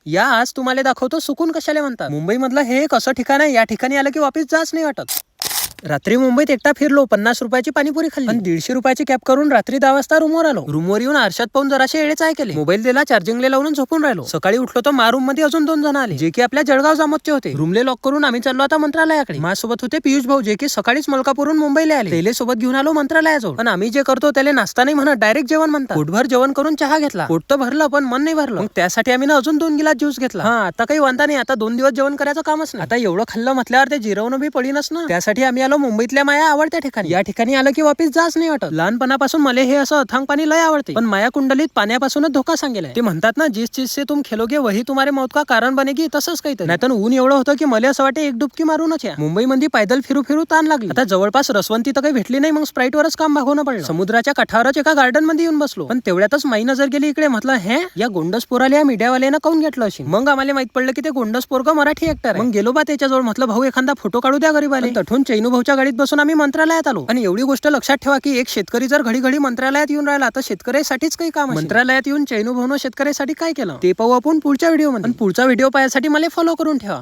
या आज तुम्हाला दाखवतो सुकून कशाला म्हणतात. मुंबई मधलं हे एक असं ठिकाण आहे, या ठिकाणी आलं की वापस जाच नाही वाटत. रात्री मुंबईत एकटा फिरलो, 50 रुपयाची पाणीपुरी खाल्ली आणि 150 रुपयाची कॅब करून रात्री 10 वाजता रूमवर आलो. रूमवर येऊन आरशात पाहून जराशे एळे चाय केले, मोबाईल दिला चार्जिंगला लावून झोपून राहिलो. सकाळी उठलो तर मा रूम मध्ये अजून 2 जण आले, जे की आपल्या जळगाव जामोदचे होते. रूमले लॉक करून आम्ही चाललो आता मंत्रालयाकडे. माझ्यासोबत होते पियुष भाऊ, जे की सकाळीच मलकापूरहून मुंबईला आले. तेले सोबत घेऊन आलो मंत्रालयाजवळ. पण आम्ही जे करतो त्याला नाश्ता नाही म्हणत, डायरेक्ट जेवण म्हणतात. पोटभर जेवण करून चहा घेतला, पोट तर भरलं पण मन नाही भरलं. मग त्यासाठी आम्ही अजून 2 गिलास ज्यूस घेतला. हा आता काही वांधा नाही, आता 2 दिवस जेवण करायचं कामच नाही. आता एवढं खाल्लं म्हटल्यावर ते जिरवणं बी पडीनच ना. त्यासाठी आम्ही आलो मुंबईतल्या माया आवडत्या ठिकाणी. या ठिकाणी आलं की वापस जाच नाही वाटत. लहानपणापासून मला हे असं अथांग पाणी लय आवडते, पण माया कुंडलीत पाण्यापासूनच धोका सांगेलाय. ते म्हणतात ना, जिस चीज से तुम खेलोगे वही तुम्हारे मौत का कारण बनेगी, तसंच काहीतरी. नाहीतर ऊन एवढं होतं की मला असं वाटतं एक डुबकी मारूनच या. मुंबई मध्ये पैदल फिरू फिरू ताण लागली. आता जवळपास रसवंती तर काही भेटली नाही, मग स्प्राईट वरच काम भागवणं पडलं. समुद्राच्या काठावरच एका गार्डन मध्ये येऊन बसलो, पण तेवढ्यातच माई नजर गेली इकडे. म्हटलं हे या गोंडसपोराला या मीडियावाल्यानं काऊन घेतलं अशी. मग आम्हाला माहित पडलं की ते गोंडसपोरग मराठी ऍक्टर आहे. मग गेलो बा त्याच्याजवळ, म्हटलं भाऊ एखादा फोटो काढू द्या गरीबाला. तठून चैनू भाऊच्या गाडीत बसून आम्ही मंत्रालयात आलो. आणि एवढी गोष्ट लक्षात ठेवा की एक शेतकरी जर घडी घडी मंत्रालयात येऊन राहिला तर शेतकऱ्यासाठीच काही काम. मंत्रालयात येऊन चैनू भाऊनं शेतकऱ्यासाठी काय केलं ते पाहू आपण पुढच्या व्हिडिओ मध्ये. पुढचा व्हिडिओ पाहण्यासाठी मला फॉलो करून ठेवा.